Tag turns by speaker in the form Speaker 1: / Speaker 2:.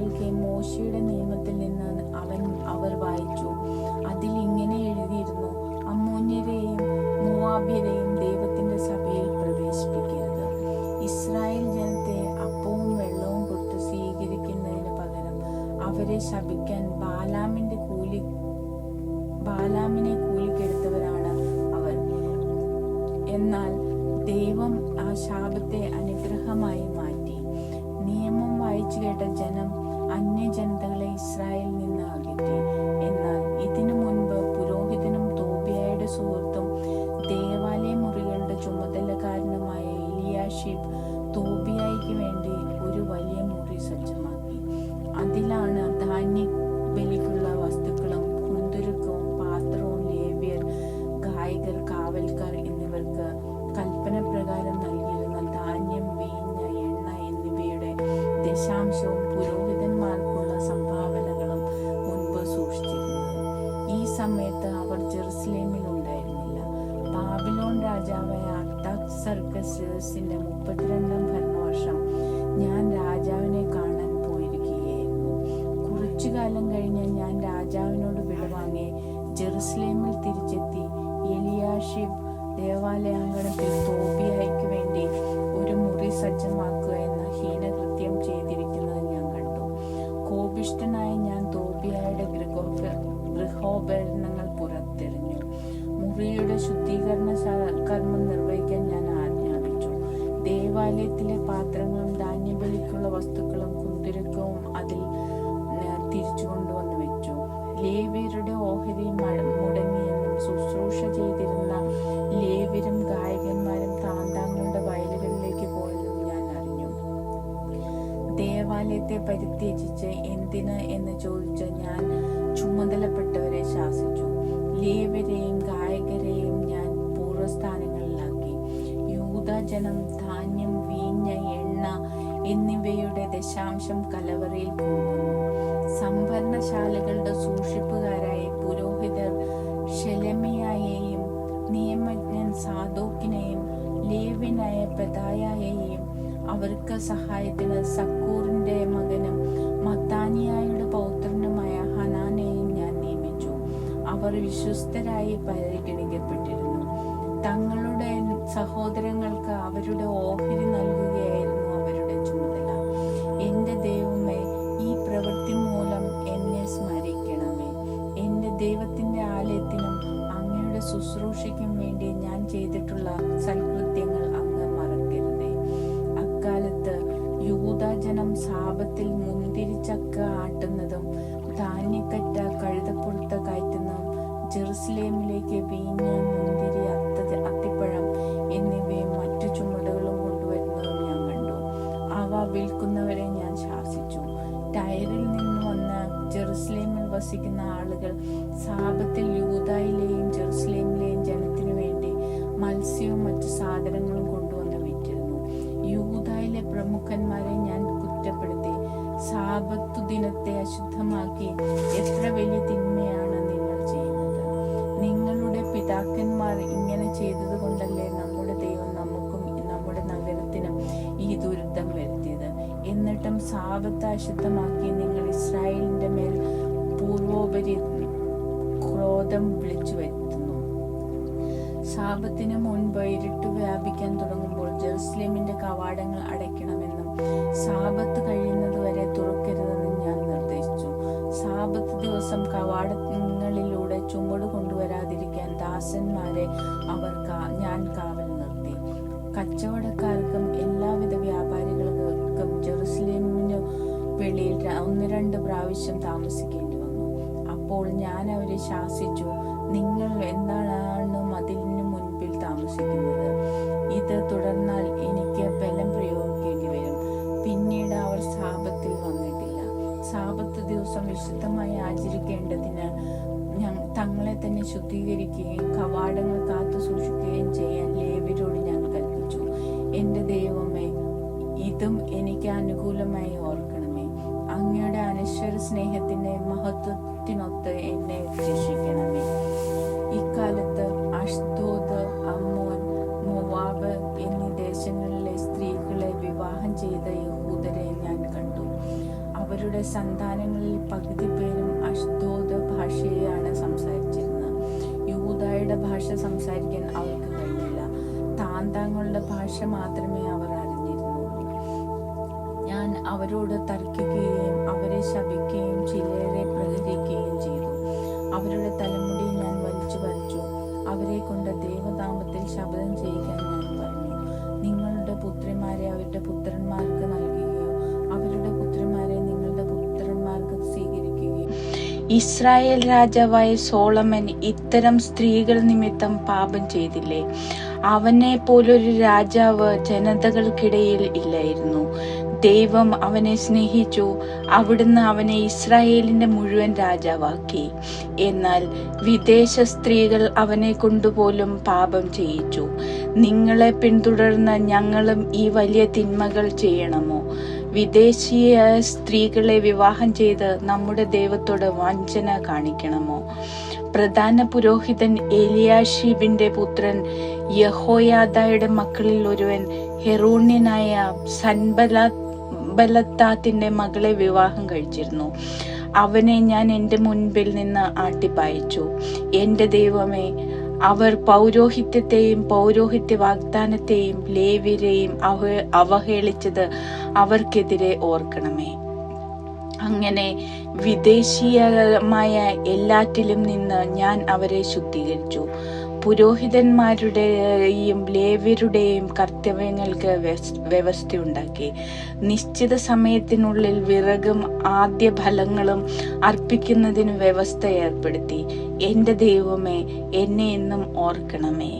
Speaker 1: കേൾക്കെ മോശയുടെ നിയമത്തിൽ നിന്ന് അവർ വായിച്ചു. അതിൽ ഇങ്ങനെ എഴുതിയിരുന്നു: അമ്മോന്യരെയും മോവാബ്യരെയും ദൈവത്തിന്റെ സഭയിൽ പ്രവേശിപ്പിക്കരുത്. ഇസ്രായേൽ ജനത്തെ അപ്പവും വെള്ളവും കൊടുത്ത് സ്വീകരിക്കുന്നതിന് പകരം അവരെ ശപിക്കാൻ ബാലാമിനെ കൂലിക്കെടുത്തവരാണ് അവർ. എന്നാൽ ദൈവം ആ ശാപത്തെ അനുഗ്രഹമായി മാറ്റി. നിയമം വായിച്ചു കേട്ട ജനം അന്യജനതകളെ ഇസ്രായേലിൽ നിന്ന് അകറ്റി. എന്നാൽ ഇതിനു മുൻപ് പുരോഹിതനും തോബിയായുടെ സുഹൃത്തും ദേവാലയ മുറികളുടെ ചുമതലക്കാരനുമായ എലിയാഷിബ് തോബിയായ്ക്ക് വേണ്ടി ഒരു വലിയ മുറി സജ്ജമാക്കി. അതിലാണ് ധാന്യബലിക്കുള്ള വസ്തുക്കളും കുന്തുരുക്കവും പാത്രവും ലേവ്യർ, ഗായകർ, കാവൽക്കാർ എന്നിവർക്ക് കൽപ്പന പ്രകാരം നൽകിയിരുന്ന ധാന്യം, വീഞ്ഞ്, എണ്ണ എന്നിവയുടെ ദശാംശവും പുരോഹിതന്മാർക്കുള്ള സംഭാവനകളും മുൻപ് സൂക്ഷിച്ചിരുന്നത്. ഈ സമയത്ത് അവർ ജെറുസലേമിൽ ഉണ്ടായിരുന്നില്ല. ബാബിലോൺ രാജാവായ അർത്താക്സർക്സസിന്റെ 32-ാം ഭരണവർഷം ഞാൻ രാജാവിനെ കാണാൻ പോയിരിക്കുകയായിരുന്നു. കുറച്ചു കാലം കഴിഞ്ഞ് ഞാൻ രാജാവിനോട് വിടവാങ്ങി ജെറുസലേമിൽ തിരിച്ചെത്തി. എലിയാഷിബ് ദേവാലയാങ്കണത്തിൽ തോബിയായ്ക്ക് വേണ്ടി ഒരു മുറി സജ്ജമാക്കുക എന്ന ഹീനകൃത്യം ചെയ്തിരിക്കുന്നത് ഞാൻ കണ്ടു. കോപിഷ്ഠനായ ഞാൻ തോബിയായുടെ ഗൃഹോപകരണങ്ങൾ പുറത്തെറിഞ്ഞു. മുറിയുടെ ശുദ്ധീകരണ കർമ്മം നിർവഹിക്കാൻ ഞാൻ ആജ്ഞാപിച്ചു. ദേവാലയത്തിലെ പാത്രങ്ങളും ധാന്യബലിക്കുള്ള വസ്തുക്കളും കുന്തുരുക്കവും അതിൽ തിരിച്ചു കൊണ്ടുവന്ന് വെച്ചു. ലേവ്യരുടെ ഓഹരി മുടങ്ങിയെന്നും ശുശ്രൂഷ ചെയ്തിരുന്ന ലേവ്യരും ഗായകന്മാരും താന്താങ്ങളുടെ വയലുകളിലേക്ക് പോയെന്നും ഞാൻ അറിഞ്ഞു. ദേവാലയത്തെ പരിത്യജിച്ച് എന്തിന് എന്ന് ചോദിച്ച് ഞാൻ ചുമതലപ്പെട്ടവരെ ശാസിച്ചു. ലേവ്യരെയും ഗായകരെയും ഞാൻ പൂർവ്വസ്ഥാനങ്ങളിലാക്കി. യൂദാജനം ധാന്യം, വീഞ്ഞ്, എണ്ണ എന്നിവയുടെ ദശാംശം കലവറയിൽ കൊണ്ടുവന്നു. സംഭരണശാലകളുടെ സൂക്ഷിപ്പുകാരായ പുരോഹിതർ ഷെലെമിയായെയും നിയമജ്ഞൻ സാദോക്കിനെയും ലേവ്യനായ പെദായയെയും അവർക്ക് സഹായത്തിന് സക്കൂറിന്റെ മകനും മത്താനിയായുടെ പൗത്രനുമായ ഹനാനെയും ഞാൻ നിയമിച്ചു. അവർ വിശ്വസ്തരായി പരിഗണിക്കപ്പെട്ടിരുന്നു. തങ്ങളുടെ സഹോദരങ്ങൾക്ക് അവരുടെ ഓഹരി നൽകുകയായിരുന്നു അവരുടെ ചുമതല. എന്റെ ദൈവമേ, ഈ പ്രവൃത്തി മൂലം എന്നെ സ്മരിക്കണമേ. എന്റെ ദൈവത്തിന്റെ ആലയത്തിനും അങ്ങയുടെ ശുശ്രൂഷയ്ക്കും വേണ്ടി ഞാൻ ചെയ്തിട്ടുള്ള സൽകൃത്യങ്ങൾ അങ്ങ് മറക്കരുതേ. അക്കാലത്ത് യൂദാജനം സാപത്തിൽ മുന്തിരിച്ചക്ക ആട്ടുന്നതും ധാന്യക്കറ്റ കഴുതപ്പുറത്ത് കയറ്റുന്നതും ജെറുസലേമിലേക്ക് വീഞ്ഞ്, മുന്തിരി, അത്തിപ്പഴം എന്നിവയും മറ്റു ചുമടുകളും കൊണ്ടുവരുന്നതും ഞാൻ കണ്ടു. അവ വിൽക്കുന്നവരെ ഞാൻ ശാസിച്ചു. ടയറിൽ നിന്ന് വന്ന് ജെറുസലേമിൽ വസിക്കുന്ന ആളുകൾ സാപത്തിൽ യൂദായിലെയും ജെറുസലേമിലെയും ജനത്തിനു വേണ്ടി മത്സ്യവും മറ്റു സാധനങ്ങളും കൊണ്ടുവന്ന് വിറ്റിരുന്നു. യൂദായിലെ പ്രമുഖന്മാരെ ഞാൻ കുറ്റപ്പെടുത്തി. സാപത്തു ദിനത്തെ അശുദ്ധമാക്കി എത്ര വലിയ തിന്മയാണ് നിങ്ങൾ ചെയ്യുന്നത്. നിങ്ങളുടെ പിതാക്കന്മാർ ഇങ്ങനെ ചെയ്തത് കൊണ്ടല്ലേ നമ്മുടെ ദൈവം നമുക്കും നമ്മുടെ നഗരത്തിനും ഈ ദുരിതം വരുത്തിയത്. എന്നിട്ടും സാപത്ത് അശുദ്ധമാക്കി നിങ്ങൾ ഇസ്രായേലിന്റെ മേൽ പൂർവോപരി ക്രോധം വിളിച്ചു വരുത്തുന്നു. സാപത്തിന് മുൻപ് ഇരുട്ട് വ്യാപിക്കാൻ തുടങ്ങുമ്പോൾ ജെറുസലേമിന്റെ കവാടങ്ങൾ അടയ്ക്കണമെന്നും സാപത്ത് കഴിയുന്നതുവരെ തുറക്കരുതെന്നും ഞാൻ നിർദ്ദേശിച്ചു. സാപത്ത് ദിവസം കവാടങ്ങളിലൂടെ ചുമട് കൊണ്ടുവരാതിരിക്കാൻ ദാസന്മാരെ ഞാൻ കാവൽ നിർത്തി. കച്ചവടക്കാർക്കും എല്ലാവിധ വ്യാപാരികൾക്കും ജെറുസലേമിനു വെളിയിൽ 1-2 പ്രാവശ്യം താമസിക്കേണ്ടി വന്നു. അപ്പോൾ ഞാൻ അവരെ ശാസിച്ചു, നിങ്ങൾ എന്താണ് മതിലിന് മുൻപിൽ താമസിക്കുന്നത്? ഇത് തുടർന്നാൽ എനിക്ക് ബലം പ്രയോഗിക്കേണ്ടി വരും. പിന്നീട് അവർ സാപത്തിൽ വന്നിട്ടില്ല. സാപത്ത് ദിവസം വിശുദ്ധമായി ആചരിക്കേണ്ടതിന് തങ്ങളെ തന്നെ ശുദ്ധീകരിക്കുകയും കവാടങ്ങൾ കാത്തു സൂക്ഷിക്കുകയും ചെയ്യാൻ ലേവ്യരോട് ഞാൻ കൽപ്പിച്ചു. എന്റെ ദൈവമേ, ഇതും എനിക്ക് അനുകൂലമായി ഓർക്കണമേ. അങ്ങയുടെ അനശ്വര സ്നേഹത്തിന്റെ മഹത്വത്തിനൊത്ത് എന്നെ രക്ഷിക്കണമേ. ഇക്കാലത്ത് അഷ്ദോദ്, അമ്മോൻ, മോവാബ് എന്നീ ദേശങ്ങളിലെ സ്ത്രീകളെ വിവാഹം ചെയ്ത യഹൂദരെ ഞാൻ കണ്ടു. അവരുടെ അവരുടെ സന്താനങ്ങളിൽ പകുതി പേരും അഷ്ദോദ് ഭാഷയാണ് സംസാരിച്ചിരുന്നത്. യൂദായുടെ ഭാഷ സംസാരിക്കാൻ അവർക്ക് കഴിഞ്ഞില്ല. താന്താങ്ങളുടെ ഭാഷ മാത്രമേ അവർ അറിഞ്ഞിരുന്നുള്ളൂ. ഞാൻ അവരോട് തർക്കിക്കുകയും അവരെ ശപിക്കുകയും ചിലരെ പ്രഹരിക്കുകയും ചെയ്തു. അവരുടെ തലമുടി ഞാൻ വലിച്ചു പറിച്ചു. അവരെ കൊണ്ട് ദൈവനാമത്തിൽ ശപഥം ചെയ്യിക്കാൻ ഞാൻ പറഞ്ഞു. നിങ്ങളുടെ പുത്രിമാരെ അവരുടെ പുത്രന്മാർക്ക് നൽകുകയോ അവരുടെ പുത്രിമാരെ നിങ്ങളുടെ പുത്രന്മാർക്ക് സ്വീകരിക്കുകയോ. ഇസ്രായേൽ രാജാവായ സോളമൻ ഇത്തരം സ്ത്രീകൾ നിമിത്തം പാപം ചെയ്തില്ലേ? അവനെ പോലൊരു രാജാവ് ജനതകൾക്കിടയിൽ ഇല്ലായിരുന്നു. ദൈവം അവനെ സ്നേഹിച്ചു. അവിടുന്ന് അവനെ ഇസ്രായേലിന്റെ മുഴുവൻ രാജാവാക്കി. എന്നാൽ വിദേശ സ്ത്രീകൾ അവനെ കൊണ്ടുപോലും പാപം ചെയ്യിച്ചു. നിങ്ങളെ പിന്തുടർന്ന് ഞങ്ങളും ഈ വലിയ തിന്മകൾ ചെയ്യണമോ? വിദേശീയ സ്ത്രീകളെ വിവാഹം ചെയ്ത് നമ്മുടെ ദൈവത്തോട് വഞ്ചന കാണിക്കണമോ? പ്രധാന പുരോഹിതൻ എലിയാഷിബിന്റെ പുത്രൻ യഹോയാദയുടെ മക്കളിൽ ഒരുവൻ ഹെറോണ്യനായ സൻബലത്താത്തിന്റെ മകളെ വിവാഹം കഴിച്ചിരുന്നു. അവനെ ഞാൻ എൻ്റെ മുൻപിൽ നിന്ന് ആട്ടിപ്പായിച്ചു. എൻ്റെ ദൈവമേ, അവർ പൗരോഹിത്യത്തെയും പൗരോഹിത്യ വാഗ്ദാനത്തെയും ലേവ്യരെയും അവഹേളിച്ചത് അവർക്കെതിരെ ഓർക്കണമേ. അങ്ങനെ വിദേശീയമായ എല്ലാറ്റിലും നിന്ന് ഞാൻ അവരെ ശുദ്ധീകരിച്ചു. പുരോഹിതന്മാരുടെയും ലേവ്യരുടെയും കർത്തവ്യങ്ങൾക്ക് വ്യവസ്ഥയുണ്ടാക്കി. നിശ്ചിത സമയത്തിനുള്ളിൽ വിറകും ആദ്യ ഫലങ്ങളും അർപ്പിക്കുന്നതിന് വ്യവസ്ഥ ഏർപ്പെടുത്തി. എൻ്റെ ദൈവമേ, എന്നെ എന്നും ഓർക്കണമേ.